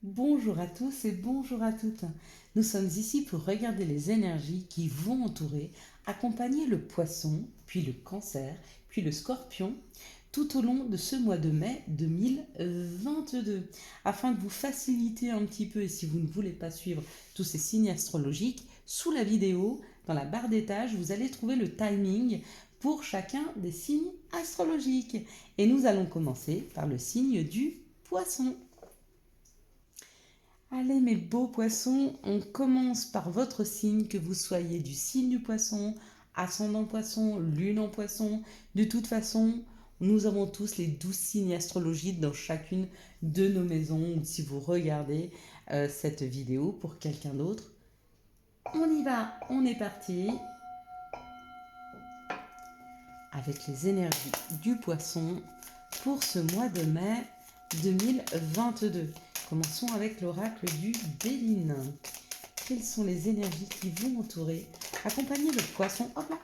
Bonjour à tous et bonjour à toutes. Nous sommes ici pour regarder les énergies qui vont entourer, accompagner le poisson, puis le cancer, puis le scorpion, tout au long de ce mois de mai 2022. Afin de vous faciliter un petit peu, et si vous ne voulez pas suivre tous ces signes astrologiques, sous la vidéo, dans la barre d'étage, vous allez trouver le timing pour chacun des signes astrologiques. Et nous allons commencer par le signe du poisson. Allez mes beaux poissons, on commence par votre signe, que vous soyez du signe du poisson, ascendant poisson, lune en poisson. De toute façon, nous avons tous les 12 signes astrologiques dans chacune de nos maisons, ou si vous regardez cette vidéo pour quelqu'un d'autre. On y va, on est parti avec les énergies du poisson pour ce mois de mai 2022. Commençons avec l'oracle du Béline. Quelles sont les énergies qui vont entourer, accompagner le poisson, hop là,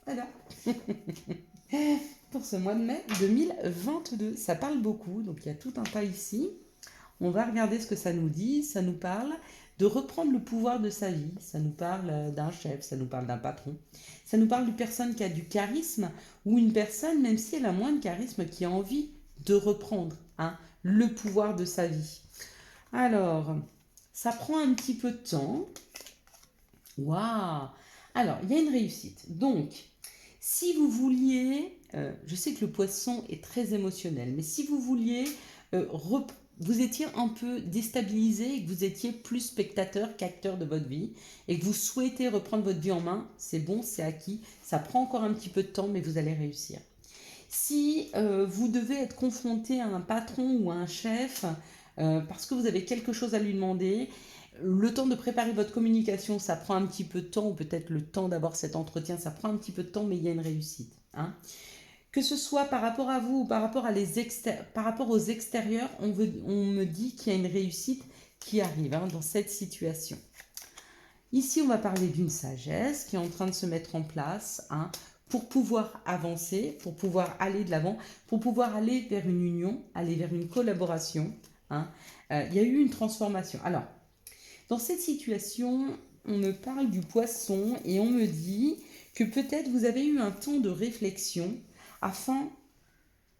voilà, pour ce mois de mai 2022. Ça parle beaucoup, donc il y a tout un tas ici. On va regarder ce que ça nous dit. Ça nous parle de reprendre le pouvoir de sa vie. Ça nous parle d'un chef, ça nous parle d'un patron. Ça nous parle d'une personne qui a du charisme ou une personne, même si elle a moins de charisme, qui a envie de reprendre le pouvoir de sa vie. Alors, ça prend un petit peu de temps. Waouh! Alors, il y a une réussite. Donc, si vous vouliez, je sais que le poisson est très émotionnel, mais si vous vouliez, vous étiez un peu déstabilisé et que vous étiez plus spectateur qu'acteur de votre vie et que vous souhaitez reprendre votre vie en main, c'est bon, c'est acquis. Ça prend encore un petit peu de temps, mais vous allez réussir. Si vous devez être confronté à un patron ou à un chef parce que vous avez quelque chose à lui demander, le temps de préparer votre communication, ça prend un petit peu de temps, ou peut-être le temps d'avoir cet entretien, ça prend un petit peu de temps, mais il y a une réussite. Que ce soit par rapport à vous ou par rapport, par rapport aux extérieurs, on me dit qu'il y a une réussite qui arrive dans cette situation. Ici, on va parler d'une sagesse qui est en train de se mettre en place pour pouvoir avancer, pour pouvoir aller de l'avant, pour pouvoir aller vers une union, aller vers une collaboration. Il y a eu une transformation. Alors, dans cette situation, on me parle du poisson et on me dit que peut-être vous avez eu un temps de réflexion afin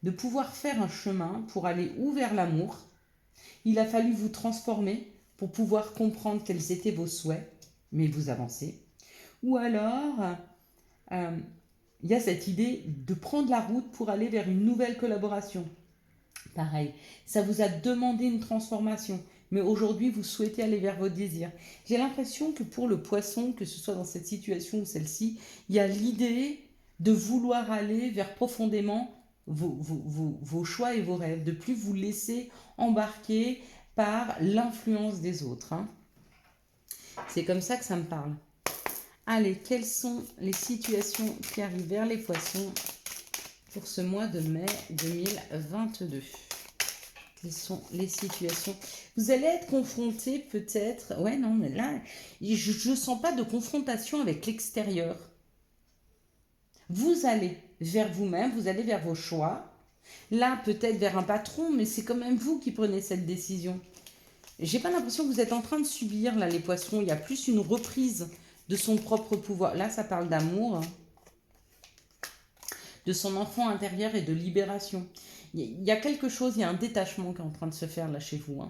de pouvoir faire un chemin pour aller où vers l'amour. Il a fallu vous transformer pour pouvoir comprendre quels étaient vos souhaits, mais vous avancez. Ou alors, il y a cette idée de prendre la route pour aller vers une nouvelle collaboration. Pareil, ça vous a demandé une transformation, mais aujourd'hui vous souhaitez aller vers vos désirs. J'ai l'impression que pour le poisson, que ce soit dans cette situation ou celle-ci, il y a l'idée de vouloir aller vers profondément vos choix et vos rêves, de plus vous laisser embarquer par l'influence des autres. C'est comme ça que ça me parle. Allez, quelles sont les situations qui arrivent vers les poissons pour ce mois de mai 2022? Quelles sont les situations? Vous allez être confronté peut-être... Ouais, non, mais là, je ne sens pas de confrontation avec l'extérieur. Vous allez vers vous-même, vous allez vers vos choix. Là, peut-être vers un patron, mais c'est quand même vous qui prenez cette décision. J'ai pas l'impression que vous êtes en train de subir, là, les poissons. Il y a plus une reprise de son propre pouvoir. Là, ça parle d'amour, de son enfant intérieur et de libération. Il y a quelque chose, il y a un détachement qui est en train de se faire là chez vous.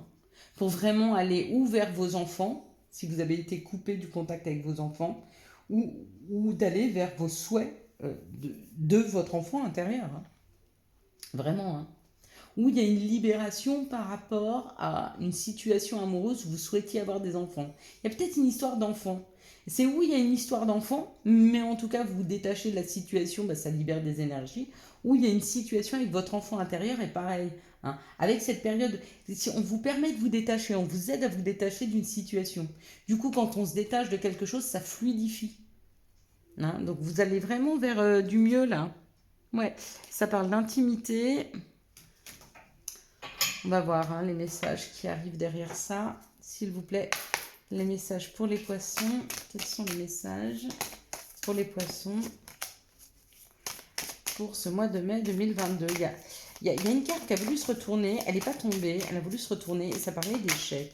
Pour vraiment aller ou vers vos enfants, si vous avez été coupé du contact avec vos enfants, ou d'aller vers vos souhaits de votre enfant intérieur. Vraiment. Où il y a une libération par rapport à une situation amoureuse où vous souhaitiez avoir des enfants. Il y a peut-être une histoire d'enfant. C'est où il y a une histoire d'enfant, mais en tout cas vous vous détachez de la situation, ça libère des énergies. Où il y a une situation avec votre enfant intérieur et pareil. Avec cette période, si on vous permet de vous détacher, on vous aide à vous détacher d'une situation. Du coup, quand on se détache de quelque chose, ça fluidifie. Donc vous allez vraiment vers du mieux là. Ouais, ça parle d'intimité. On va voir les messages qui arrivent derrière ça. S'il vous plaît, les messages pour les poissons. Quels sont les messages pour les poissons pour ce mois de mai 2022? il y a une carte qui a voulu se retourner, elle n'est pas tombée, elle a voulu se retourner et ça parlait d'échec.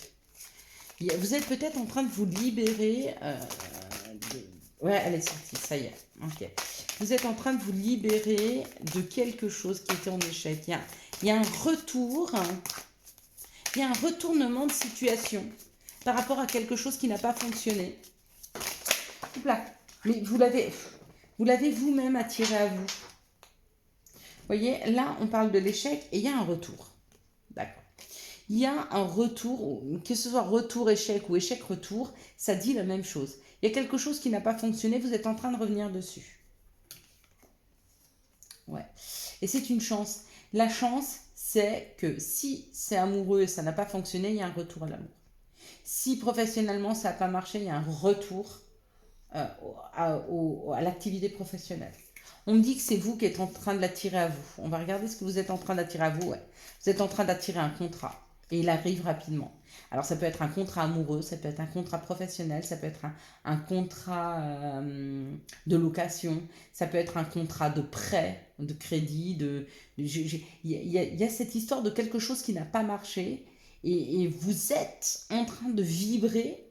Vous êtes peut-être en train de vous libérer. Ouais, elle est sortie, ça y est. Ok. Vous êtes en train de vous libérer de quelque chose qui était en échec. Il y a un retour, il y a un retournement de situation par rapport à quelque chose qui n'a pas fonctionné. Là. Mais vous l'avez vous-même attiré à vous. Vous voyez, là, on parle de l'échec et il y a un retour. D'accord. Il y a un retour, que ce soit retour-échec ou échec-retour, ça dit la même chose. Il y a quelque chose qui n'a pas fonctionné, vous êtes en train de revenir dessus. Ouais. Et c'est une chance. La chance, c'est que si c'est amoureux et ça n'a pas fonctionné, il y a un retour à l'amour. Si professionnellement ça n'a pas marché, il y a un retour à l'activité professionnelle. On me dit que c'est vous qui êtes en train de l'attirer à vous. On va regarder ce que vous êtes en train d'attirer à vous. Ouais. Vous êtes en train d'attirer un contrat. Et il arrive rapidement. Alors ça peut être un contrat amoureux, ça peut être un contrat professionnel, ça peut être un contrat de location, ça peut être un contrat de prêt, de crédit. Il y a cette histoire de quelque chose qui n'a pas marché et vous êtes en train de vibrer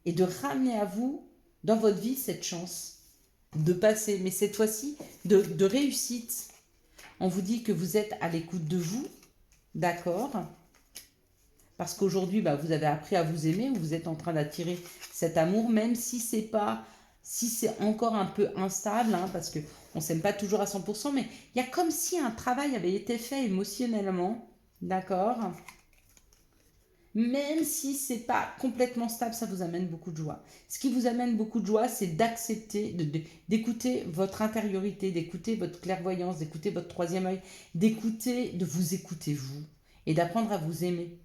et de ramener à vous dans votre vie cette chance de passer, mais cette fois-ci de réussite. On vous dit que vous êtes à l'écoute de vous, d'accord ? Parce qu'aujourd'hui, vous avez appris à vous aimer, vous êtes en train d'attirer cet amour, même si c'est encore un peu instable, hein, parce qu'on ne s'aime pas toujours à 100%, mais il y a comme si un travail avait été fait émotionnellement, d'accord ? Même si c'est pas complètement stable, ça vous amène beaucoup de joie. Ce qui vous amène beaucoup de joie, c'est d'accepter, d'écouter votre intériorité, d'écouter votre clairvoyance, d'écouter votre troisième œil, de vous écouter vous et d'apprendre à vous aimer.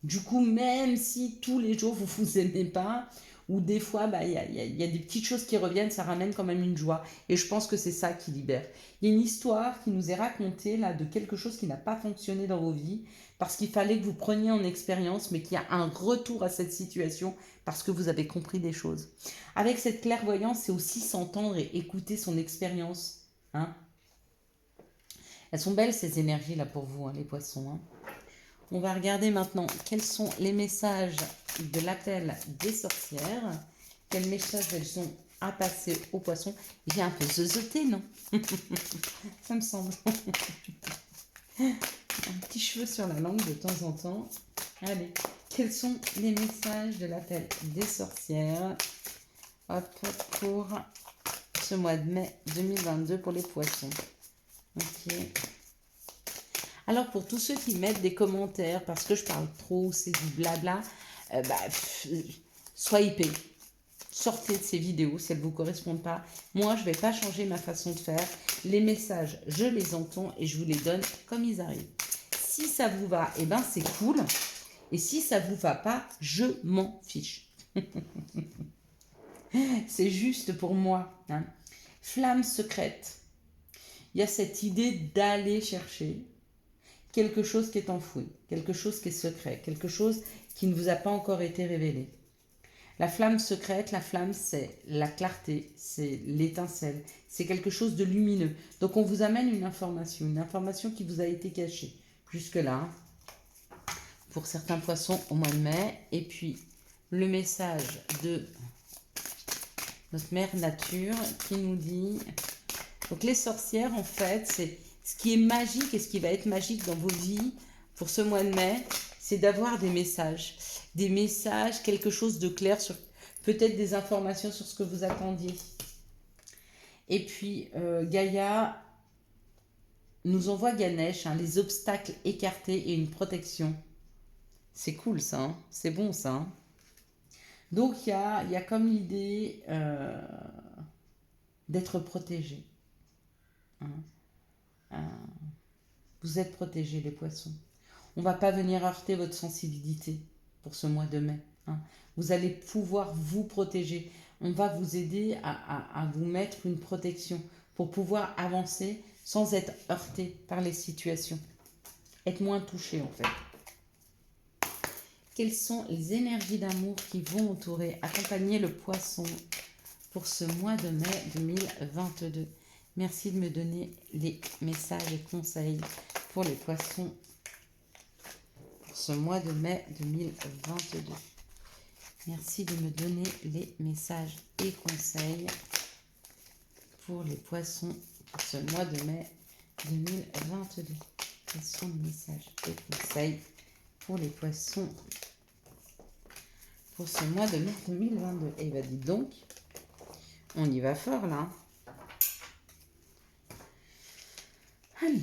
Du coup, même si tous les jours vous vous aimez pas, ou des fois il y a des petites choses qui reviennent, ça ramène quand même une joie. Et je pense que c'est ça qui libère. Il y a une histoire qui nous est racontée là de quelque chose qui n'a pas fonctionné dans vos vies parce qu'il fallait que vous preniez en expérience, mais qu'il y a un retour à cette situation parce que vous avez compris des choses. Avec cette clairvoyance, c'est aussi s'entendre et écouter son expérience. Hein. Elles sont belles ces énergies là pour vous, hein, les poissons. Hein. On va regarder maintenant quels sont les messages de l'appel des sorcières. Quels messages elles ont à passer aux poissons. J'ai un peu zozoté, non? Ça me semble. Un petit cheveu sur la langue de temps en temps. Allez, quels sont les messages de l'appel des sorcières? Hop, pour ce mois de mai 2022 pour les poissons. Ok. Alors pour tous ceux qui mettent des commentaires parce que je parle trop, c'est du blabla, soyez payés. Sortez de ces vidéos si elles ne vous correspondent pas. Moi, je ne vais pas changer ma façon de faire. Les messages, je les entends et je vous les donne comme ils arrivent. Si ça vous va, eh ben c'est cool. Et si ça ne vous va pas, je m'en fiche. C'est juste pour moi. Hein. Flamme secrète. Il y a cette idée d'aller chercher quelque chose qui est enfoui, quelque chose qui est secret, quelque chose qui ne vous a pas encore été révélé. La flamme secrète, la flamme, c'est la clarté, c'est l'étincelle, c'est quelque chose de lumineux. Donc on vous amène une information qui vous a été cachée jusque-là, pour certains poissons au mois de mai. Et puis le message de notre mère nature qui nous dit... Donc les sorcières, en fait, c'est ce qui est magique et ce qui va être magique dans vos vies pour ce mois de mai, c'est d'avoir des messages, quelque chose de clair, sur peut-être des informations sur ce que vous attendiez. Et puis Gaïa nous envoie Ganesh, hein, les obstacles écartés et une protection. C'est cool ça, hein, c'est bon ça. Hein. Donc il y a comme l'idée d'être protégé. Hein. Vous êtes protégés les poissons. On ne va pas venir heurter votre sensibilité pour ce mois de mai. Hein. Vous allez pouvoir vous protéger. On va vous aider à vous mettre une protection pour pouvoir avancer sans être heurté par les situations. Être moins touché en fait. Quelles sont les énergies d'amour qui vont entourer, accompagner le poisson pour ce mois de mai 2022 ? Merci de me donner les messages et conseils pour les poissons pour ce mois de mai 2022. Merci de me donner les messages et conseils pour les poissons pour ce mois de mai 2022. Quels sont les messages et conseils pour les poissons pour ce mois de mai 2022? Et bien, dites donc, on y va fort là. Alors,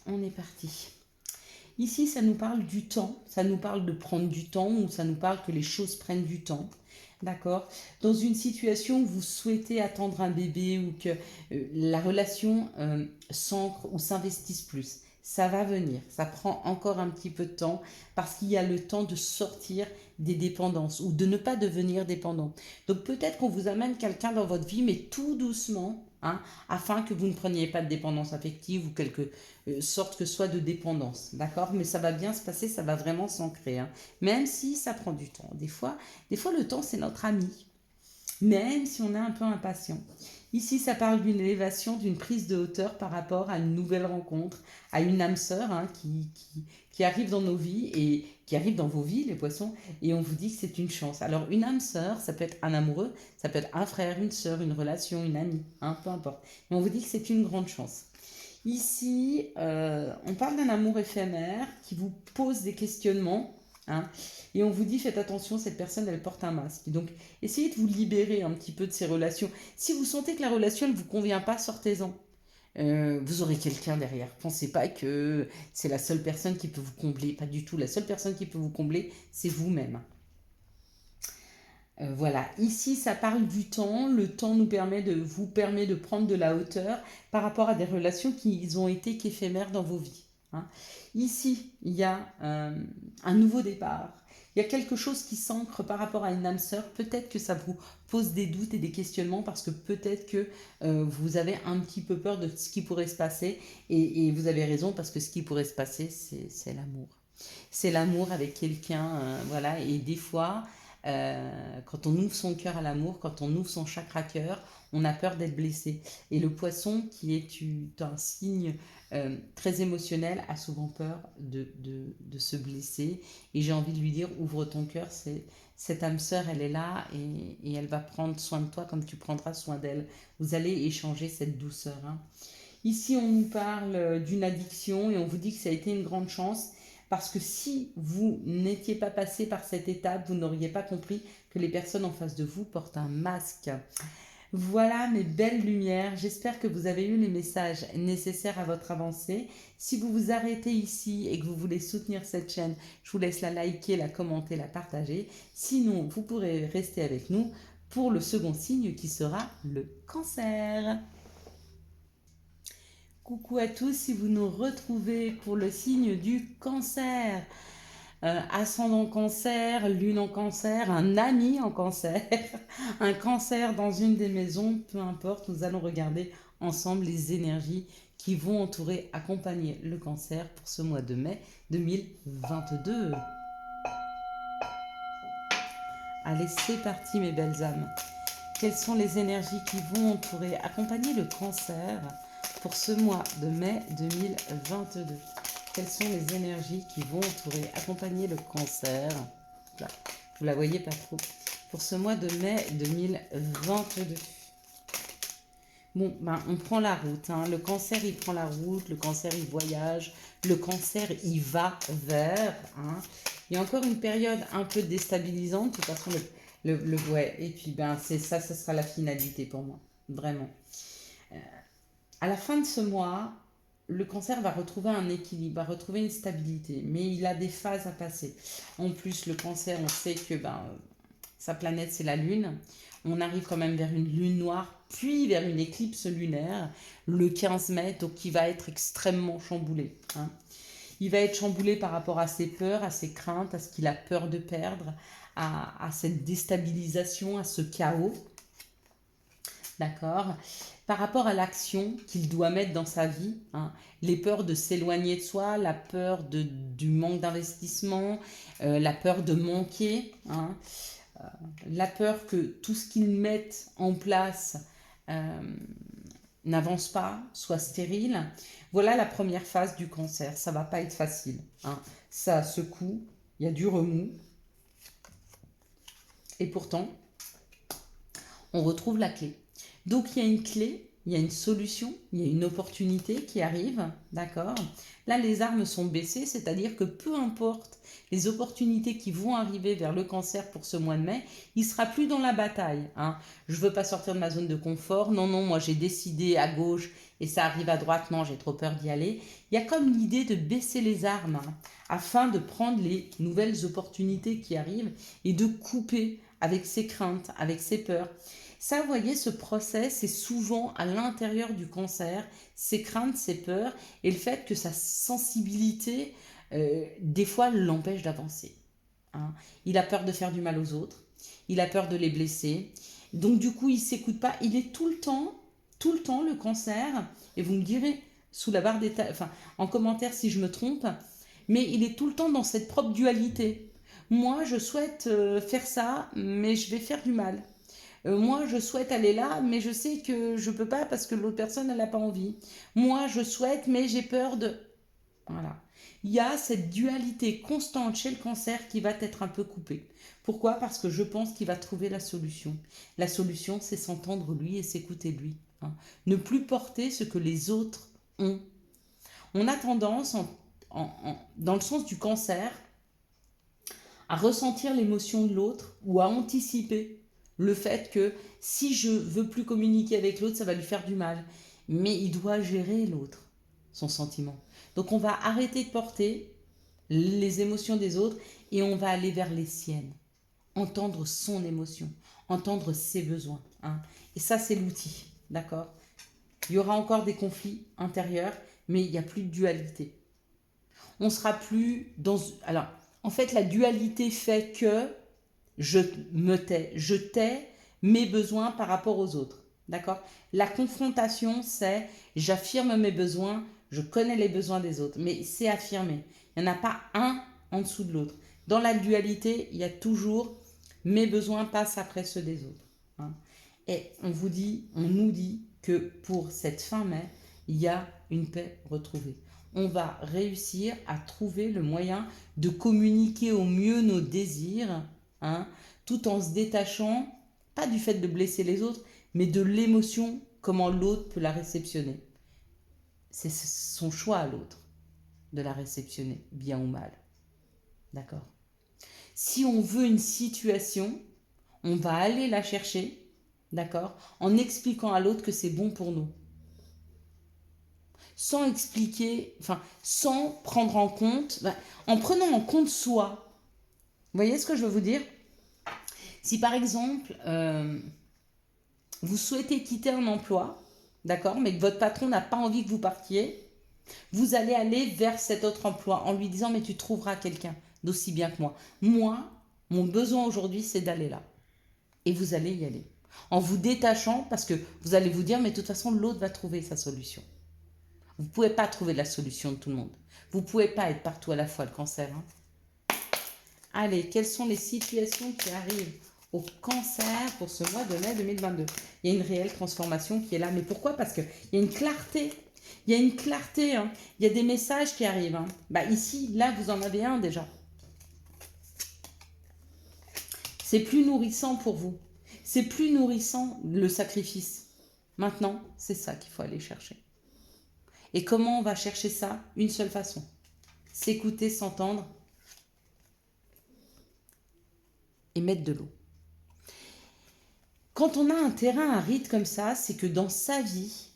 on est parti. Ici, ça nous parle du temps, ça nous parle de prendre du temps ou ça nous parle que les choses prennent du temps. D'accord? Dans une situation où vous souhaitez attendre un bébé ou que la relation s'ancre ou s'investisse plus, ça va venir. Ça prend encore un petit peu de temps parce qu'il y a le temps de sortir des dépendances ou de ne pas devenir dépendant. Donc peut-être qu'on vous amène quelqu'un dans votre vie, mais tout doucement, hein, afin que vous ne preniez pas de dépendance affective ou quelque sorte que soit de dépendance. D'accord? Mais ça va bien se passer, ça va vraiment s'ancrer. Hein, même si ça prend du temps. Des fois le temps, c'est notre ami. Même si on est un peu impatient. Ici, ça parle d'une élévation, d'une prise de hauteur par rapport à une nouvelle rencontre, à une âme sœur hein, qui arrive dans nos vies et qui arrive dans vos vies, les poissons, et on vous dit que c'est une chance. Alors, une âme sœur, ça peut être un amoureux, ça peut être un frère, une sœur, une relation, une amie, hein, peu importe. Mais on vous dit que c'est une grande chance. Ici, on parle d'un amour éphémère qui vous pose des questionnements. Hein, et on vous dit, faites attention, cette personne, elle porte un masque. Donc, essayez de vous libérer un petit peu de ces relations. Si vous sentez que la relation ne vous convient pas, sortez-en. Vous aurez quelqu'un derrière. Pensez pas que c'est la seule personne qui peut vous combler. Pas du tout. La seule personne qui peut vous combler, c'est vous-même. Voilà, ici ça parle du temps. Le temps vous permet de prendre de la hauteur par rapport à des relations qui ont été qu'éphémères dans vos vies. Hein. Ici, il y a un nouveau départ. Il y a quelque chose qui s'ancre par rapport à une âme sœur. Peut-être que ça vous pose des doutes et des questionnements parce que peut-être que vous avez un petit peu peur de ce qui pourrait se passer. Et vous avez raison parce que ce qui pourrait se passer, c'est l'amour. C'est l'amour avec quelqu'un, voilà. Et des fois, quand on ouvre son cœur à l'amour, quand on ouvre son chakra cœur, on a peur d'être blessé. Et le poisson, qui est un signe très émotionnel, a souvent peur de se blesser. Et j'ai envie de lui dire, ouvre ton cœur, cette âme sœur, elle est là et elle va prendre soin de toi comme tu prendras soin d'elle. Vous allez échanger cette douceur. Hein. Ici, on nous parle d'une addiction et on vous dit que ça a été une grande chance. Parce que si vous n'étiez pas passé par cette étape, vous n'auriez pas compris que les personnes en face de vous portent un masque. Voilà mes belles lumières. J'espère que vous avez eu les messages nécessaires à votre avancée. Si vous vous arrêtez ici et que vous voulez soutenir cette chaîne, je vous laisse la liker, la commenter, la partager. Sinon, vous pourrez rester avec nous pour le second signe qui sera le cancer. Coucou à tous, si vous nous retrouvez pour le signe du cancer, ascendant cancer, lune en cancer, un ami en cancer, un cancer dans une des maisons, peu importe, nous allons regarder ensemble les énergies qui vont entourer, accompagner le cancer pour ce mois de mai 2022. Allez, c'est parti mes belles âmes. Quelles sont les énergies qui vont entourer, accompagner le cancer pour ce mois de mai 2022? Quelles sont les énergies qui vont entourer, accompagner le cancer? Là, vous la voyez pas trop. Pour ce mois de mai 2022. Bon, ben, on prend la route. Hein. Le cancer, il prend la route. Le cancer, il voyage. Le cancer, il va vers. Hein. Il y a encore une période un peu déstabilisante. De toute façon, ouais. Et puis, ben, c'est ça, ça sera la finalité pour moi. Vraiment. À la fin de ce mois, le cancer va retrouver un équilibre, va retrouver une stabilité, mais il a des phases à passer. En plus, le cancer, on sait que sa planète, c'est la Lune. On arrive quand même vers une lune noire, puis vers une éclipse lunaire, le 15 mai, donc qui va être extrêmement chamboulé. Hein. Il va être chamboulé par rapport à ses peurs, à ses craintes, à ce qu'il a peur de perdre, à cette déstabilisation, à ce chaos. D'accord? Par rapport à l'action qu'il doit mettre dans sa vie, hein, les peurs de s'éloigner de soi, la peur du manque d'investissement, la peur de manquer, hein, la peur que tout ce qu'ils mettent en place euh, n'avance pas, soit stérile. Voilà la première phase du cancer. Ça va pas être facile, hein. Ça secoue, il y a du remous. Et pourtant, on retrouve la clé. Donc il y a une clé, il y a une solution, il y a une opportunité qui arrive, d'accord? Là, les armes sont baissées, c'est-à-dire que peu importe les opportunités qui vont arriver vers le cancer pour ce mois de mai, il ne sera plus dans la bataille, hein. Je ne veux pas sortir de ma zone de confort, non, non, moi j'ai décidé à gauche et ça arrive à droite, non, j'ai trop peur d'y aller. Il y a comme l'idée de baisser les armes, hein, afin de prendre les nouvelles opportunités qui arrivent et de couper avec ses craintes, avec ses peurs. Ça, vous voyez, ce process, c'est souvent à l'intérieur du cancer, ses craintes, ses peurs, et le fait que sa sensibilité, des fois, l'empêche d'avancer, hein. Il a peur de faire du mal aux autres, il a peur de les blesser, donc du coup, il ne s'écoute pas, il est tout le temps, le cancer, et vous me direz, sous la barre d'état, enfin, en commentaire si je me trompe, mais il est tout le temps dans cette propre dualité. Moi, je souhaite faire ça, mais je vais faire du mal. Moi, je souhaite aller là, mais je sais que je ne peux pas parce que l'autre personne, elle n'a pas envie. Moi, je souhaite, mais j'ai peur de... Voilà. Il y a cette dualité constante chez le cancer qui va être un peu coupée. Pourquoi? Parce que je pense qu'il va trouver la solution. La solution, c'est s'entendre lui et s'écouter lui, hein. Ne plus porter ce que les autres ont. On a tendance, dans le sens du cancer, à ressentir l'émotion de l'autre ou à anticiper le fait que si je veux plus communiquer avec l'autre, ça va lui faire du mal. Mais il doit gérer l'autre, son sentiment. Donc on va arrêter de porter les émotions des autres et on va aller vers les siennes. Entendre son émotion, entendre ses besoins, hein. Et ça, c'est l'outil, d'accord? Il y aura encore des conflits intérieurs, mais il n'y a plus de dualité. On sera plus dans... Alors, en fait, la dualité fait que je me tais. Je tais mes besoins par rapport aux autres. D'accord? La confrontation, c'est j'affirme mes besoins, je connais les besoins des autres. Mais c'est affirmé. Il n'y en a pas un en dessous de l'autre. Dans la dualité, il y a toujours mes besoins passent après ceux des autres, hein. Et on nous dit que pour cette fin mai, il y a une paix retrouvée. On va réussir à trouver le moyen de communiquer au mieux nos désirs, hein, tout en se détachant, pas du fait de blesser les autres, mais de l'émotion, comment l'autre peut la réceptionner. C'est son choix à l'autre de la réceptionner, bien ou mal. D'accord? Si on veut une situation, on va aller la chercher, d'accord, en expliquant à l'autre que c'est bon pour nous. Sans expliquer, enfin, sans prendre en compte, en prenant en compte soi. Vous voyez ce que je veux vous dire? Si par exemple, vous souhaitez quitter un emploi, d'accord, mais que votre patron n'a pas envie que vous partiez, vous allez aller vers cet autre emploi en lui disant mais tu trouveras quelqu'un d'aussi bien que moi. Moi, mon besoin aujourd'hui, c'est d'aller là. Et vous allez y aller. En vous détachant parce que vous allez vous dire mais de toute façon l'autre va trouver sa solution. Vous ne pouvez pas trouver la solution de tout le monde. Vous ne pouvez pas être partout à la fois, le cancer, hein. Allez, quelles sont les situations qui arrivent au cancer pour ce mois de mai 2022? Il y a une réelle transformation qui est là. Mais pourquoi? Parce qu'il y a une clarté. Il y a une clarté, hein. Il y a des messages qui arrivent, hein. Ici, là, vous en avez un déjà. C'est plus nourrissant pour vous. C'est plus nourrissant le sacrifice. Maintenant, c'est ça qu'il faut aller chercher. Et comment on va chercher ça? Une seule façon. S'écouter, s'entendre et mettre de l'eau. Quand on a un terrain aride comme ça, c'est que dans sa vie,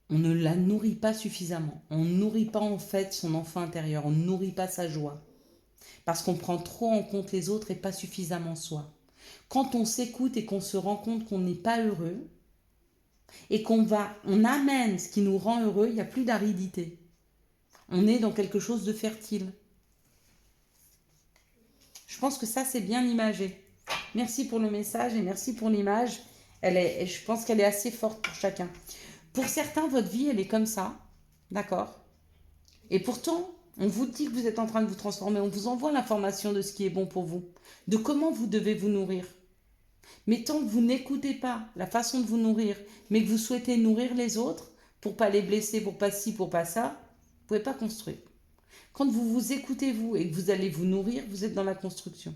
on ne la nourrit pas suffisamment. On ne nourrit pas en fait son enfant intérieur. On ne nourrit pas sa joie. Parce qu'on prend trop en compte les autres et pas suffisamment soi. Quand on s'écoute et qu'on se rend compte qu'on n'est pas heureux, et on amène ce qui nous rend heureux, il n'y a plus d'aridité. On est dans quelque chose de fertile. Je pense que ça, c'est bien imagé. Merci pour le message et merci pour l'image. Je pense qu'elle est assez forte pour chacun. Pour certains, votre vie, elle est comme ça. D'accord? Et pourtant, on vous dit que vous êtes en train de vous transformer. On vous envoie l'information de ce qui est bon pour vous. De comment vous devez vous nourrir. Mais tant que vous n'écoutez pas la façon de vous nourrir, mais que vous souhaitez nourrir les autres, pour pas les blesser, pour pas ci, pour pas ça, vous pouvez pas construire. Quand vous vous écoutez vous et que vous allez vous nourrir, vous êtes dans la construction.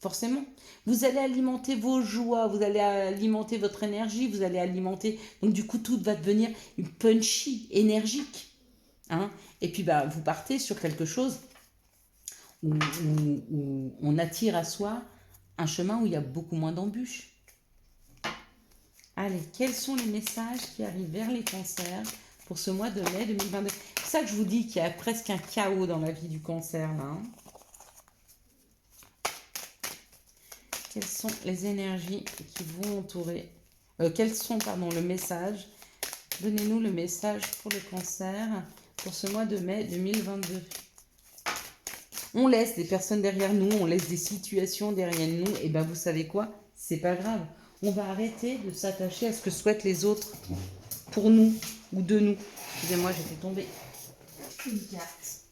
Forcément. Vous allez alimenter vos joies, vous allez alimenter votre énergie, vous allez alimenter... Donc du coup, tout va devenir punchy, énergique. Hein. Et puis, bah, vous partez sur quelque chose où on attire à soi un chemin où il y a beaucoup moins d'embûches. Allez, quels sont les messages qui arrivent vers les cancers pour ce mois de mai 2022? C'est ça que je vous dis qu'il y a presque un chaos dans la vie du cancer, là. Hein. Quelles sont les énergies qui vont entourer quels sont, pardon, le message? Donnez-nous le message pour le cancer pour ce mois de mai 2022. On laisse des personnes derrière nous, on laisse des situations derrière nous, et ben vous savez quoi? C'est pas grave. On va arrêter de s'attacher à ce que souhaitent les autres pour nous ou de nous. Excusez-moi, j'ai fait tomber une carte.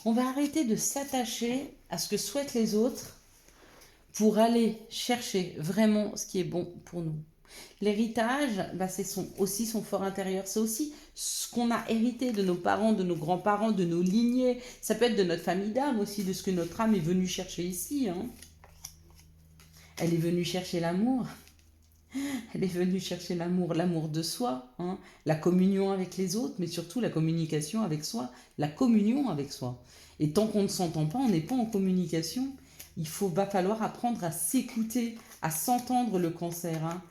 On va arrêter de s'attacher à ce que souhaitent les autres pour aller chercher vraiment ce qui est bon pour nous. L'héritage, bah, c'est aussi son fort intérieur. C'est aussi ce qu'on a hérité de nos parents, de nos grands-parents, de nos lignées. Ça peut être de notre famille d'âme aussi, de ce que notre âme est venue chercher ici. Hein. Elle est venue chercher l'amour. Elle est venue chercher l'amour, l'amour de soi, hein, la communion avec les autres, mais surtout la communication avec soi, la communion avec soi. Et tant qu'on ne s'entend pas, on n'est pas en communication. Va falloir apprendre à s'écouter, à s'entendre le cancer. Hein.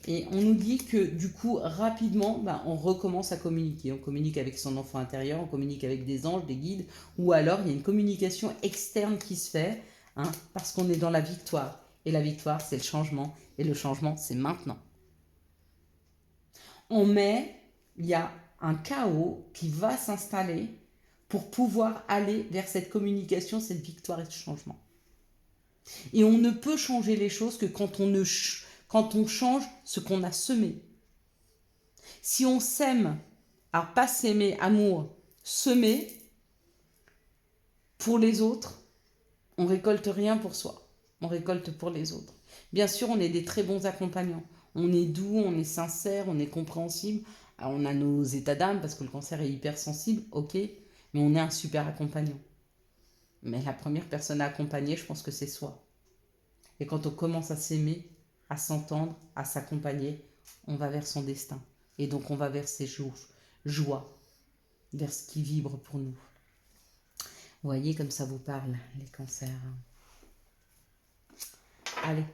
Et on nous dit que du coup, rapidement, bah, on recommence à communiquer. On communique avec son enfant intérieur, on communique avec des anges, des guides, ou alors il y a une communication externe qui se fait, hein, parce qu'on est dans la victoire. Et la victoire, c'est le changement. Et le changement, c'est maintenant. En mai, il y a un chaos qui va s'installer pour pouvoir aller vers cette communication, cette victoire et ce changement. Et on ne peut changer les choses que quand on change ce qu'on a semé. Si on sème à pas s'aimer, amour, semer, pour les autres, on récolte rien pour soi. On récolte pour les autres. Bien sûr, on est des très bons accompagnants. On est doux, on est sincère, on est compréhensible. Alors, on a nos états d'âme parce que le cancer est hypersensible, ok, mais on est un super accompagnant. Mais la première personne à accompagner, je pense que c'est soi. Et quand on commence à s'aimer, à s'entendre, à s'accompagner, on va vers son destin. Et donc on va vers ses joies, vers ce qui vibre pour nous. Vous voyez comme ça vous parle, les cancers. Allez.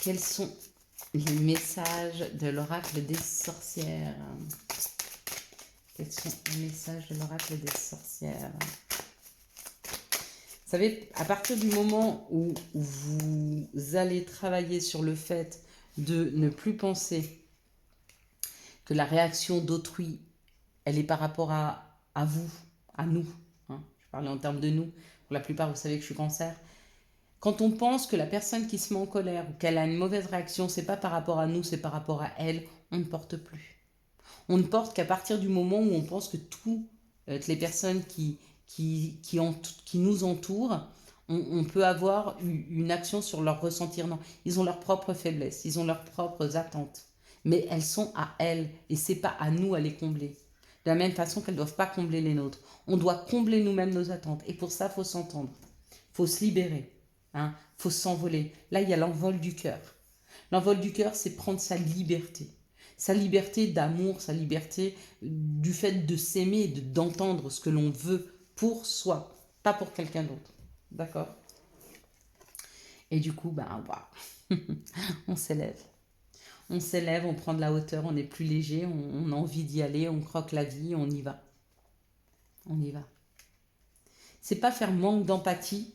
Quels sont les messages de l'oracle des sorcières? Quels sont les messages de l'oracle des sorcières? Vous savez, à partir du moment où vous allez travailler sur le fait de ne plus penser que la réaction d'autrui, elle est par rapport à vous, à nous. Hein, je parlais en termes de nous. Pour la plupart, vous savez que je suis cancer. Quand on pense que la personne qui se met en colère ou qu'elle a une mauvaise réaction, c'est pas par rapport à nous, c'est par rapport à elle, on ne porte plus. On ne porte qu'à partir du moment où on pense que toutes les personnes qui nous entourent, on peut avoir une action sur leur ressentir. Non, ils ont leurs propres faiblesses, ils ont leurs propres attentes. Mais elles sont à elles et c'est pas à nous à les combler. De la même façon qu'elles ne doivent pas combler les nôtres. On doit combler nous-mêmes nos attentes. Et pour ça, il faut s'entendre. Il faut se libérer. Hein, faut s'envoler. Là, il y a l'envol du cœur. L'envol du cœur, c'est prendre sa liberté. Sa liberté d'amour, sa liberté du fait de s'aimer et d'entendre ce que l'on veut pour soi, pas pour quelqu'un d'autre. D'accord? Et du coup, ben, wow. On s'élève. On s'élève, on prend de la hauteur, on est plus léger, on a envie d'y aller, on croque la vie, on y va. On y va. C'est pas faire manque d'empathie,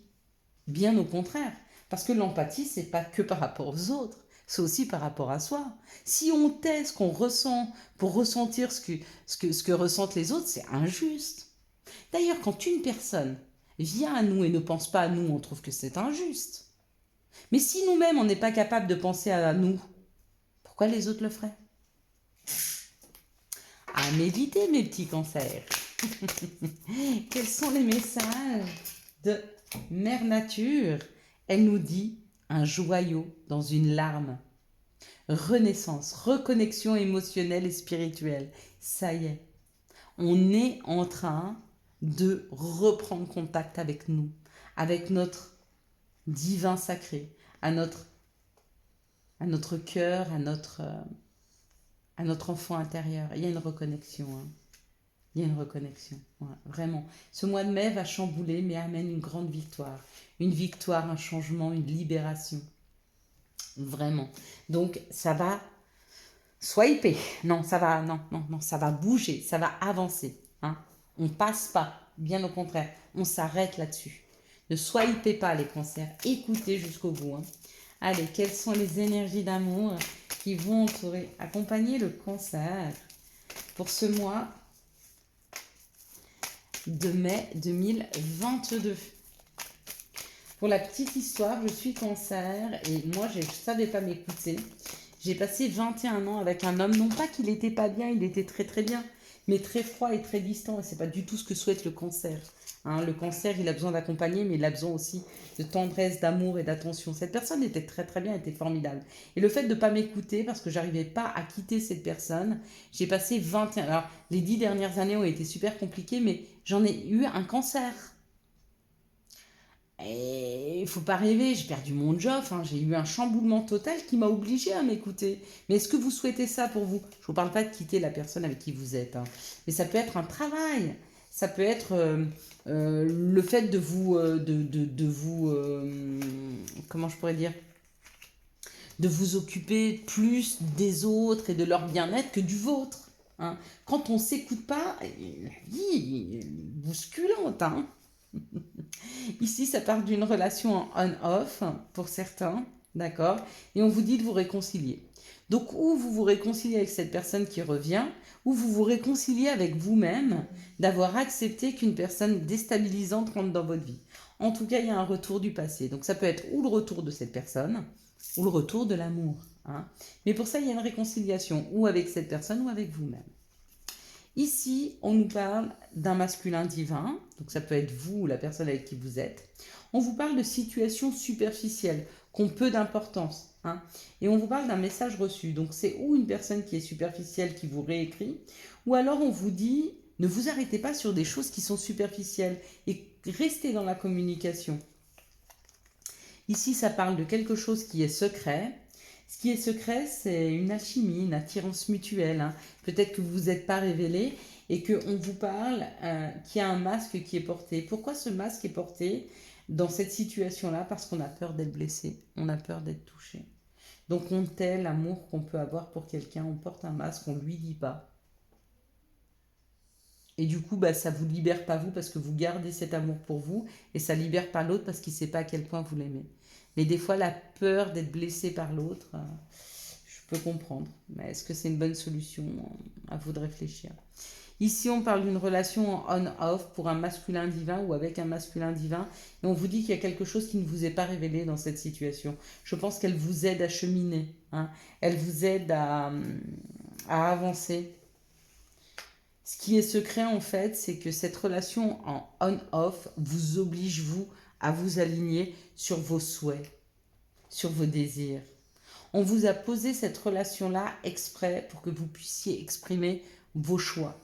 bien au contraire. Parce que l'empathie, c'est pas que par rapport aux autres, c'est aussi par rapport à soi. Si on tait ce qu'on ressent pour ressentir ce que ressentent les autres, c'est injuste. D'ailleurs, quand une personne Viens à nous et ne pense pas à nous, on trouve que c'est injuste. Mais si nous-mêmes, on n'est pas capable de penser à nous, pourquoi les autres le feraient? À méditer, mes petits cancers. Quels sont les messages de Mère Nature? Elle nous dit un joyau dans une larme. Renaissance, reconnexion émotionnelle et spirituelle. Ça y est, on est en train de reprendre contact avec nous, avec notre divin sacré, à notre cœur, à notre enfant intérieur. Il y a une reconnexion. Hein. Il y a une reconnexion. Ouais, vraiment. Ce mois de mai va chambouler, mais amène une grande victoire. Une victoire, un changement, une libération. Vraiment. Donc, ça va swiper. Non, ça va, non, ça va bouger, ça va avancer. Hein. On passe pas, bien au contraire. On s'arrête là-dessus. Ne swipez pas les cancers. Écoutez jusqu'au bout. Hein. Allez, quelles sont les énergies d'amour qui vont accompagner le cancer pour ce mois de mai 2022. Pour la petite histoire, je suis cancer et moi, je ne savais pas m'écouter. J'ai passé 21 ans avec un homme, non pas qu'il n'était pas bien, il était très très bien, mais très froid et très distant. Et ce n'est pas du tout ce que souhaite le cancer. Hein, le cancer, il a besoin d'accompagner, mais il a besoin aussi de tendresse, d'amour et d'attention. Cette personne était très très bien, était formidable. Et le fait de ne pas m'écouter, parce que j'arrivais pas à quitter cette personne, j'ai passé 21... Alors, les 10 dernières années ont été super compliquées, mais j'en ai eu un cancer. Et il faut pas rêver, j'ai perdu mon job, hein, j'ai eu un chamboulement total qui m'a obligé à m'écouter. Mais est-ce que vous souhaitez ça pour vous? Je vous parle pas de quitter la personne avec qui vous êtes, hein. Mais ça peut être un travail, ça peut être le fait de vous, comment je pourrais dire, de vous occuper plus des autres et de leur bien-être que du vôtre. Hein. Quand on s'écoute pas, la vie est bousculante, hein. Ici, ça part d'une relation en on-off pour certains, d'accord? Et on vous dit de vous réconcilier. Donc, ou vous vous réconciliez avec cette personne qui revient, ou vous vous réconciliez avec vous-même d'avoir accepté qu'une personne déstabilisante rentre dans votre vie. En tout cas, il y a un retour du passé. Donc, ça peut être ou le retour de cette personne, ou le retour de l'amour. Hein. Mais pour ça, il y a une réconciliation, ou avec cette personne, ou avec vous-même. Ici, on nous parle d'un masculin divin, donc ça peut être vous ou la personne avec qui vous êtes. On vous parle de situations superficielles, qui ont peu d'importance. Hein, et on vous parle d'un message reçu. Donc c'est ou une personne qui est superficielle qui vous réécrit, ou alors on vous dit, ne vous arrêtez pas sur des choses qui sont superficielles et restez dans la communication. Ici, ça parle de quelque chose qui est secret. Ce qui est secret, c'est une alchimie, une attirance mutuelle. Hein. Peut-être que vous vous êtes pas révélé et qu'on vous parle qu'il y a un masque qui est porté. Pourquoi ce masque est porté dans cette situation-là? Parce qu'on a peur d'être blessé, on a peur d'être touché. Donc on tait l'amour qu'on peut avoir pour quelqu'un, on porte un masque, on ne lui dit pas. Et du coup, ça ne vous libère pas vous parce que vous gardez cet amour pour vous et ça ne libère pas l'autre parce qu'il ne sait pas à quel point vous l'aimez. Mais des fois, la peur d'être blessé par l'autre, je peux comprendre. Mais est-ce que c'est une bonne solution? À vous de réfléchir. Ici, on parle d'une relation on-off pour un masculin divin ou avec un masculin divin. Et on vous dit qu'il y a quelque chose qui ne vous est pas révélé dans cette situation. Je pense qu'elle vous aide à cheminer. Hein. Elle vous aide à avancer. Ce qui est secret, en fait, c'est que cette relation en on-off vous oblige, vous, à vous aligner sur vos souhaits, sur vos désirs. On vous a posé cette relation-là exprès pour que vous puissiez exprimer vos choix.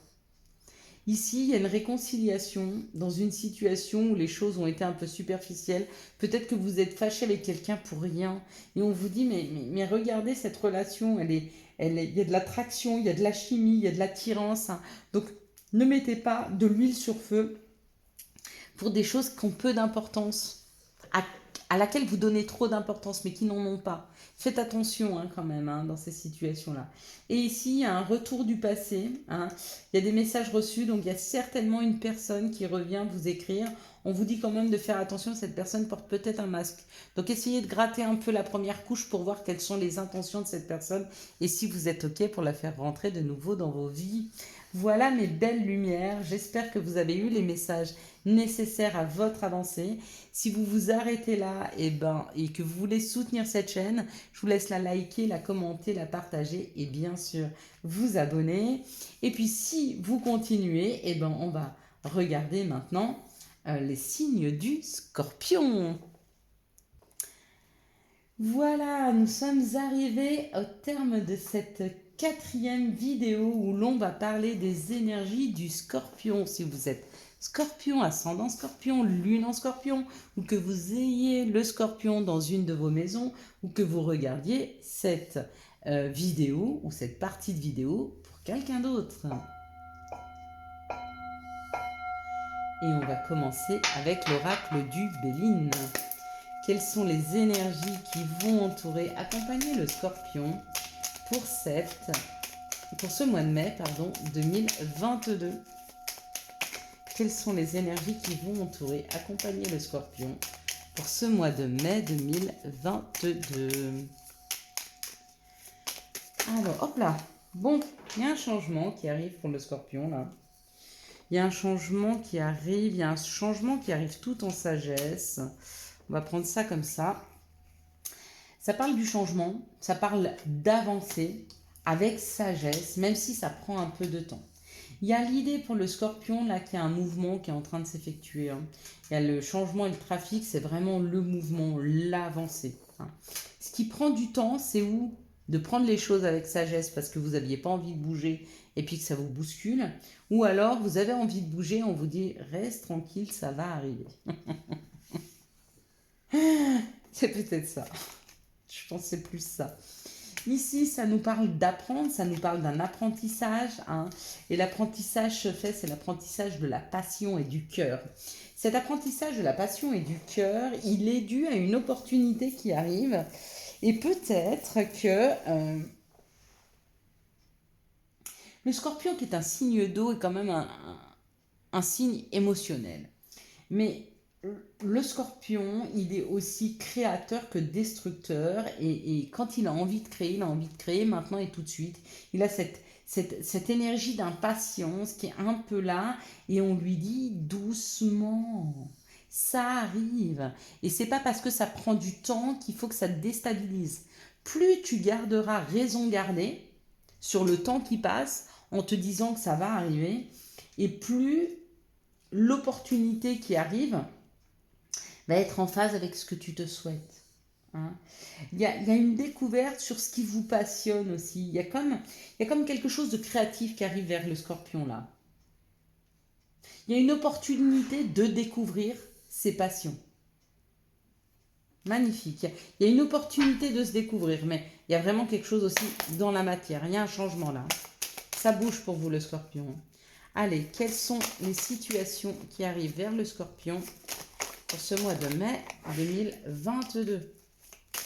Ici, il y a une réconciliation dans une situation où les choses ont été un peu superficielles. Peut-être que vous êtes fâché avec quelqu'un pour rien. Et on vous dit, mais regardez cette relation, il y a de l'attraction, il y a de la chimie, il y a de l'attirance. Hein. Donc, ne mettez pas de l'huile sur feu pour des choses qui ont peu d'importance, à laquelle vous donnez trop d'importance, mais qui n'en ont pas. Faites attention quand même dans ces situations-là. Et ici, il y a un retour du passé. Il y a des messages reçus, donc il y a certainement une personne qui revient vous écrire. On vous dit quand même de faire attention, cette personne porte peut-être un masque. Donc essayez de gratter un peu la première couche pour voir quelles sont les intentions de cette personne et si vous êtes OK pour la faire rentrer de nouveau dans vos vies. Voilà mes belles lumières. J'espère que vous avez eu les messages nécessaires à votre avancée. Si vous vous arrêtez là et que vous voulez soutenir cette chaîne, je vous laisse la liker, la commenter, la partager et bien sûr vous abonner. Et puis si vous continuez, on va regarder maintenant les signes du Scorpion. Voilà, nous sommes arrivés au terme de cette 4e vidéo où l'on va parler des énergies du Scorpion. Si vous êtes Scorpion, ascendant Scorpion, lune en Scorpion, ou que vous ayez le Scorpion dans une de vos maisons, ou que vous regardiez cette vidéo ou cette partie de vidéo pour quelqu'un d'autre. Et on va commencer avec l'oracle du Béline. Quelles sont les énergies qui vont entourer, accompagner le Scorpion pour ce mois de mai 2022? Quelles sont les énergies qui vont entourer, accompagner le Scorpion pour ce mois de mai 2022? Alors, hop là. Bon, il y a un changement qui arrive pour le Scorpion, là. Il y a un changement qui arrive, tout en sagesse. On va prendre ça comme ça. Ça parle du changement, ça parle d'avancer avec sagesse, même si ça prend un peu de temps. Il y a l'idée pour le Scorpion, là, qu'il y a un mouvement qui est en train de s'effectuer. Il y a le changement et le trafic, c'est vraiment le mouvement, l'avancée. Ce qui prend du temps, c'est où de prendre les choses avec sagesse parce que vous n'aviez pas envie de bouger et puis que ça vous bouscule. Ou alors, vous avez envie de bouger, on vous dit « reste tranquille, ça va arriver ». C'est peut-être ça. Je pense que c'est plus ça. Ici, ça nous parle d'apprendre, ça nous parle d'un apprentissage. Et l'apprentissage se fait, c'est l'apprentissage de la passion et du cœur. Cet apprentissage de la passion et du cœur, il est dû à une opportunité qui arrive. Et peut-être que le Scorpion, qui est un signe d'eau, est quand même un signe émotionnel. Mais le Scorpion, il est aussi créateur que destructeur. Et quand il a envie de créer, il a envie de créer maintenant et tout de suite. Il a cette énergie d'impatience qui est un peu là. Et on lui dit doucement. Ça arrive. Et c'est pas parce que ça prend du temps qu'il faut que ça te déstabilise. Plus tu garderas raison gardée sur le temps qui passe en te disant que ça va arriver, et plus l'opportunité qui arrive va être en phase avec ce que tu te souhaites. Il y a une découverte sur ce qui vous passionne aussi. Il y a comme quelque chose de créatif qui arrive vers le Scorpion là. Il y a une opportunité de découvrir ses passions. Magnifique. Il y a une opportunité de se découvrir, mais il y a vraiment quelque chose aussi dans la matière. Il y a un changement là. Ça bouge pour vous le Scorpion. Allez, quelles sont les situations qui arrivent vers le Scorpion pour ce mois de mai 2022?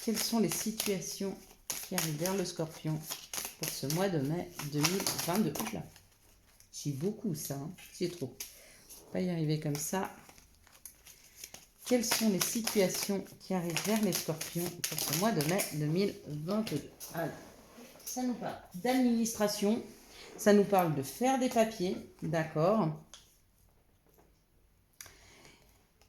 Quelles sont les situations qui arrivent vers le Scorpion pour ce mois de mai 2022? Là, c'est beaucoup ça, c'est trop. Pas y arriver comme ça. Quelles sont les situations qui arrivent vers les Scorpions pour ce mois de mai 2022? Alors, ça nous parle d'administration, ça nous parle de faire des papiers, d'accord?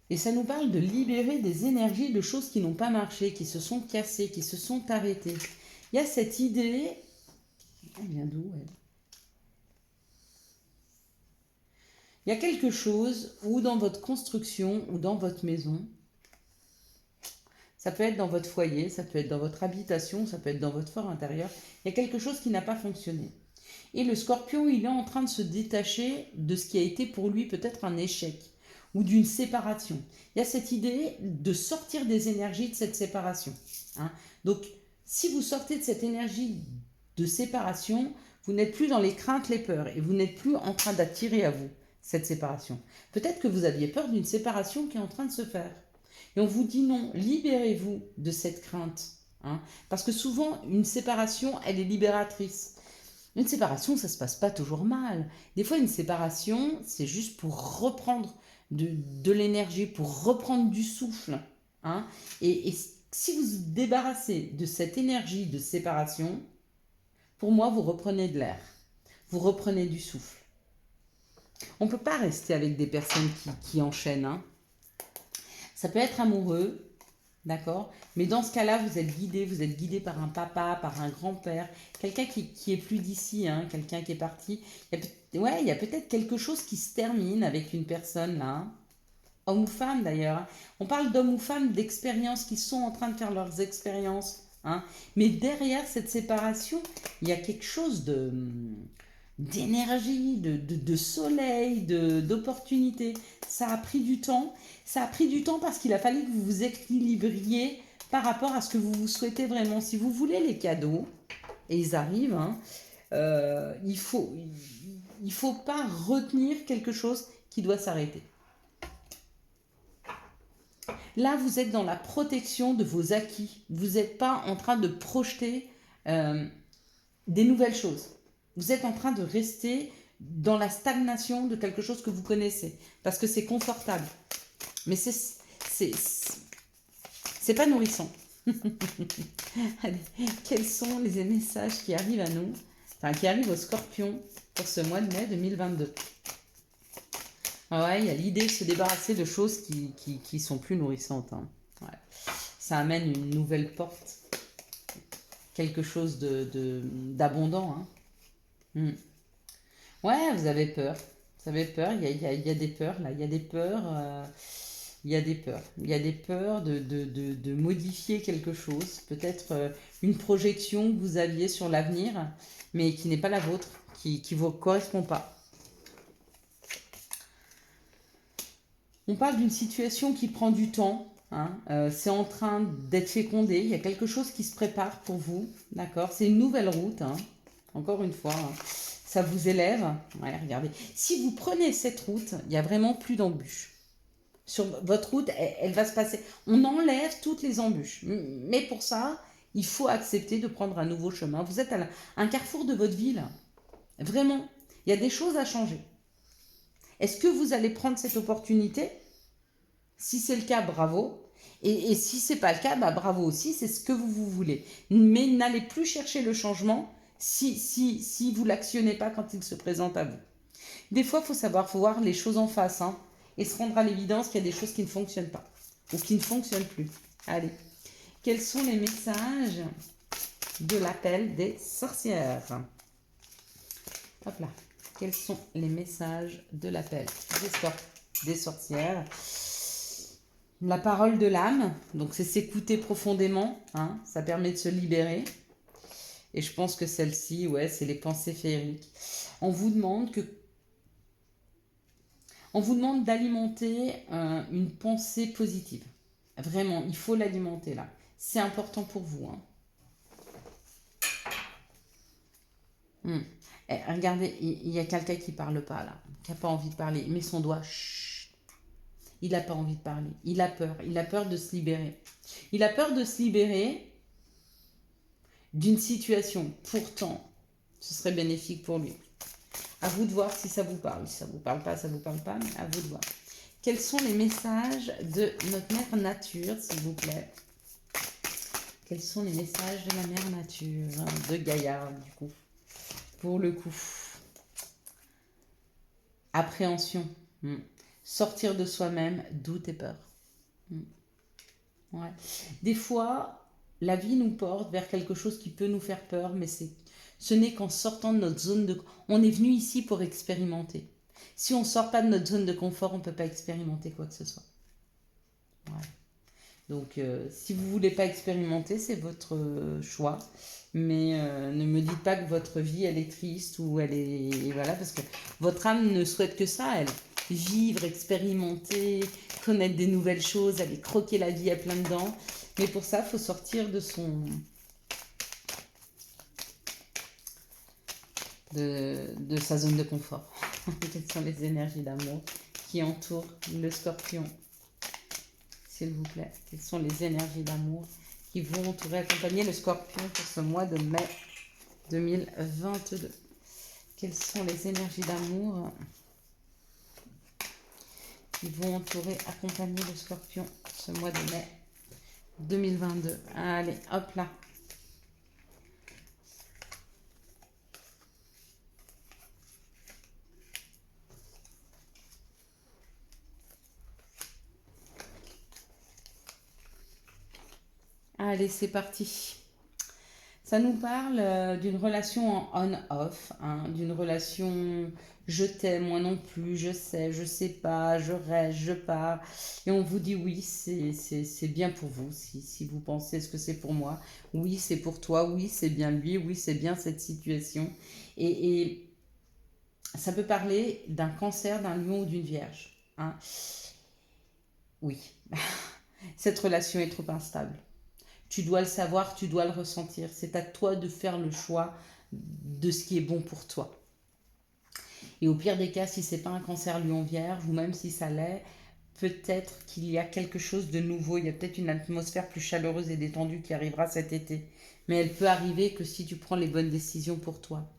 Et ça nous parle de libérer des énergies de choses qui n'ont pas marché, qui se sont cassées, qui se sont arrêtées. Il y a cette idée... Elle vient d'où, elle? Il y a quelque chose, ou dans votre construction, ou dans votre maison, ça peut être dans votre foyer, ça peut être dans votre habitation, ça peut être dans votre fort intérieur, il y a quelque chose qui n'a pas fonctionné. Et le Scorpion, il est en train de se détacher de ce qui a été pour lui peut-être un échec, ou d'une séparation. Il y a cette idée de sortir des énergies de cette séparation. Donc, si vous sortez de cette énergie de séparation, vous n'êtes plus dans les craintes, les peurs, et vous n'êtes plus en train d'attirer à vous cette séparation. Peut-être que vous aviez peur d'une séparation qui est en train de se faire. Et on vous dit non, libérez-vous de cette crainte. Parce que souvent, une séparation, elle est libératrice. Une séparation, ça ne se passe pas toujours mal. Des fois, une séparation, c'est juste pour reprendre de l'énergie, pour reprendre du souffle. Et si vous vous débarrassez de cette énergie de séparation, pour moi, vous reprenez de l'air. Vous reprenez du souffle. On ne peut pas rester avec des personnes qui enchaînent, hein. Ça peut être amoureux, d'accord? Mais dans ce cas-là, vous êtes guidé par un papa, par un grand-père, quelqu'un qui est plus d'ici, hein, quelqu'un qui est parti. Ouais, il y a peut-être quelque chose qui se termine avec une personne là, hein. Homme ou femme d'ailleurs, hein. On parle d'hommes ou femmes d'expériences qui sont en train de faire leurs expériences, hein. Mais derrière cette séparation, il y a quelque chose d'énergie, de soleil, d'opportunité. Ça a pris du temps. Ça a pris du temps parce qu'il a fallu que vous vous équilibriez par rapport à ce que vous vous souhaitez vraiment. Si vous voulez les cadeaux, et ils arrivent, hein, il faut pas retenir quelque chose qui doit s'arrêter. Là, vous êtes dans la protection de vos acquis. Vous n'êtes pas en train de projeter euh, des nouvelles choses. Vous êtes en train de rester dans la stagnation de quelque chose que vous connaissez. Parce que c'est confortable. Mais c'est pas nourrissant. Allez, quels sont les messages qui arrivent à nous, enfin qui arrivent aux scorpions pour ce mois de mai 2022? Ah ouais, il y a l'idée de se débarrasser de choses qui sont plus nourrissantes, hein. Ouais. Ça amène une nouvelle porte, quelque chose d'abondant, hein. Hmm. Ouais, vous avez peur. Vous avez peur, il y a des peurs là, il y a des peurs, il y a des peurs. Il y a des peurs de modifier quelque chose, peut-être une projection que vous aviez sur l'avenir, mais qui n'est pas la vôtre, qui ne vous correspond pas. On parle d'une situation qui prend du temps, hein, c'est en train d'être fécondé, il y a quelque chose qui se prépare pour vous, d'accord? C'est une nouvelle route, hein, encore une fois, hein. Ça vous élève. Ouais, regardez. Si vous prenez cette route, il n'y a vraiment plus d'embûches. Sur votre route, elle va se passer. On enlève toutes les embûches. Mais pour ça, il faut accepter de prendre un nouveau chemin. Vous êtes à un carrefour de votre vie, là. Vraiment, il y a des choses à changer. Est-ce que vous allez prendre cette opportunité? Si c'est le cas, bravo. Et si c'est pas le cas, bah bravo aussi, c'est ce que vous voulez. Mais n'allez plus chercher le changement si vous l'actionnez pas quand il se présente à vous. Des fois, il faut savoir voir les choses en face, hein, et se rendre à l'évidence qu'il y a des choses qui ne fonctionnent pas ou qui ne fonctionnent plus. Allez, quels sont les messages de l'appel des sorcières? Hop là. Quels sont les messages de l'appel des sorcières? La parole de l'âme, donc c'est s'écouter profondément, hein, ça permet de se libérer. Et je pense que celle-ci, ouais, c'est les pensées féeriques. On vous demande d'alimenter une pensée positive. Vraiment, il faut l'alimenter là. C'est important pour vous, hein. Regardez, il y a quelqu'un qui parle pas là, qui n'a pas envie de parler. Il met son doigt. Chut. Il n'a pas envie de parler. Il a peur. Il a peur de se libérer. Il a peur de se libérer d'une situation. Pourtant, ce serait bénéfique pour lui. À vous de voir si ça vous parle. Si ça vous parle pas, ça vous parle pas, mais à vous de voir. Quels sont les messages de notre mère nature, s'il vous plaît? Quels sont les messages de la mère nature, de Gaïa, du coup? Pour le coup. Appréhension. Sortir de soi-même, doute et peur. Ouais. Des fois, la vie nous porte vers quelque chose qui peut nous faire peur, mais ce n'est qu'en sortant de notre zone de... On est venu ici pour expérimenter. Si on ne sort pas de notre zone de confort, on ne peut pas expérimenter quoi que ce soit. Ouais. Donc, si vous ne voulez pas expérimenter, c'est votre choix. Mais ne me dites pas que votre vie, elle est triste ou elle est... Voilà, parce que votre âme ne souhaite que ça, elle. Vivre, expérimenter, connaître des nouvelles choses, aller croquer la vie à plein dents. Mais pour ça, il faut sortir de sa zone de confort. Quelles sont les énergies d'amour qui entourent le scorpion? S'il vous plaît, quelles sont les énergies d'amour qui vont entourer, accompagner le scorpion pour ce mois de mai 2022? Quelles sont les énergies d'amour qui vont entourer, accompagner le scorpion ce mois de mai 2022? Allez, hop là. Allez, c'est parti. Ça nous parle d'une relation en on-off, hein, d'une relation je t'aime, moi non plus, je sais pas, je reste, je pars. Et on vous dit oui, c'est bien pour vous, si vous pensez ce que c'est pour moi. Oui, c'est pour toi, oui, c'est bien lui, oui, c'est bien cette situation. Et ça peut parler d'un cancer, d'un lion ou d'une vierge, hein. Oui, cette relation est trop instable. Tu dois le savoir, tu dois le ressentir. C'est à toi de faire le choix de ce qui est bon pour toi. Et au pire des cas, si c'est pas un cancer lion vierge, ou même si ça l'est, peut-être qu'il y a quelque chose de nouveau. Il y a peut-être une atmosphère plus chaleureuse et détendue qui arrivera cet été. Mais elle peut arriver que si tu prends les bonnes décisions pour toi.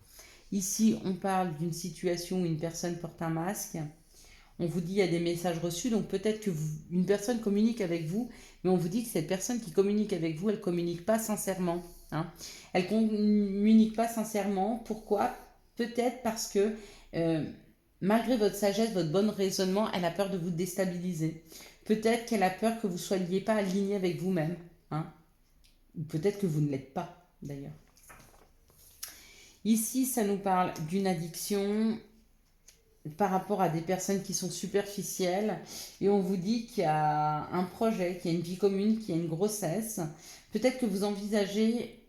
Ici, on parle d'une situation où une personne porte un masque. On vous dit qu'il y a des messages reçus, donc peut-être que une personne communique avec vous, mais on vous dit que cette personne qui communique avec vous, elle ne communique pas sincèrement, hein. Elle ne communique pas sincèrement. Pourquoi? Peut-être parce que euh, malgré votre sagesse, votre bon raisonnement, elle a peur de vous déstabiliser. Peut-être qu'elle a peur que vous ne soyez pas aligné avec vous-même, hein. Ou peut-être que vous ne l'êtes pas, d'ailleurs. Ici, ça nous parle d'une addiction par rapport à des personnes qui sont superficielles, et on vous dit qu'il y a un projet, qu'il y a une vie commune, qu'il y a une grossesse. Peut-être que vous envisagez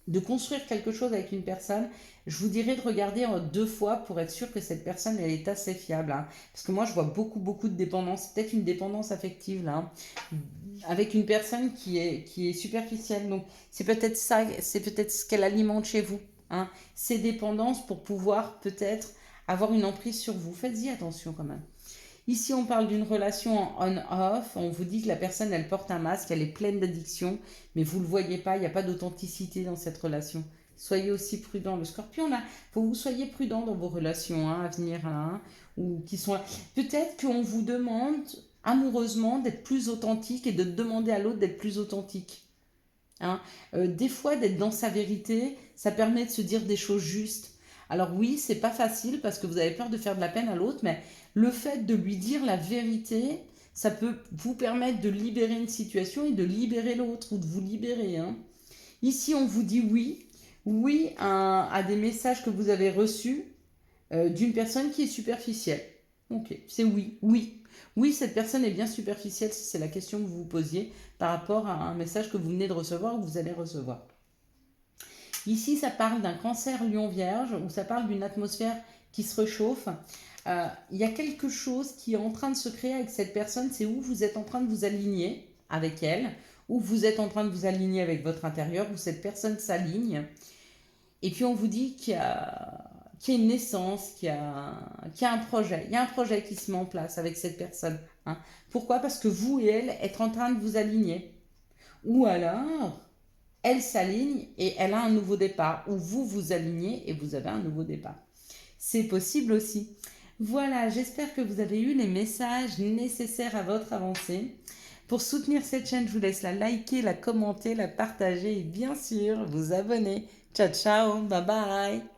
de construire quelque chose avec une personne. Je vous dirais de regarder 2 fois pour être sûr que cette personne elle est assez fiable, hein. Parce que moi je vois beaucoup de dépendance, peut-être une dépendance affective là, hein, avec une personne qui est superficielle. Donc c'est peut-être ça, c'est peut-être ce qu'elle alimente chez vous, hein, ces dépendances pour pouvoir peut-être avoir une emprise sur vous. Faites-y attention quand même. Ici, on parle d'une relation en on-off. On vous dit que la personne, elle porte un masque, elle est pleine d'addiction, mais vous ne le voyez pas, il n'y a pas d'authenticité dans cette relation. Soyez aussi prudent. Le scorpion, là, il faut que vous soyez prudent dans vos relations, hein, à venir, là, hein, ou qui sont là. Peut-être qu'on vous demande amoureusement d'être plus authentique et de demander à l'autre d'être plus authentique, hein. Des fois, d'être dans sa vérité, ça permet de se dire des choses justes. Alors oui, c'est pas facile parce que vous avez peur de faire de la peine à l'autre, mais le fait de lui dire la vérité, ça peut vous permettre de libérer une situation et de libérer l'autre ou de vous libérer, hein. Ici, on vous dit oui, oui à des messages que vous avez reçus d'une personne qui est superficielle. Ok, c'est oui, oui. Oui, cette personne est bien superficielle si c'est la question que vous vous posiez par rapport à un message que vous venez de recevoir ou que vous allez recevoir. Ici, ça parle d'un cancer lion-vierge ou ça parle d'une atmosphère qui se réchauffe. Il y a quelque chose qui est en train de se créer avec cette personne, c'est où vous êtes en train de vous aligner avec elle, ou vous êtes en train de vous aligner avec votre intérieur, où cette personne s'aligne. Et puis on vous dit qu'il y a une naissance, qu'il y a un projet. Il y a un projet qui se met en place avec cette personne, hein. Pourquoi? Parce que vous et elle êtes en train de vous aligner. Ou alors, elle s'aligne et elle a un nouveau départ. Ou vous vous alignez et vous avez un nouveau départ. C'est possible aussi. Voilà, j'espère que vous avez eu les messages nécessaires à votre avancée. Pour soutenir cette chaîne, je vous laisse la liker, la commenter, la partager et bien sûr vous abonner. Ciao, ciao, bye bye.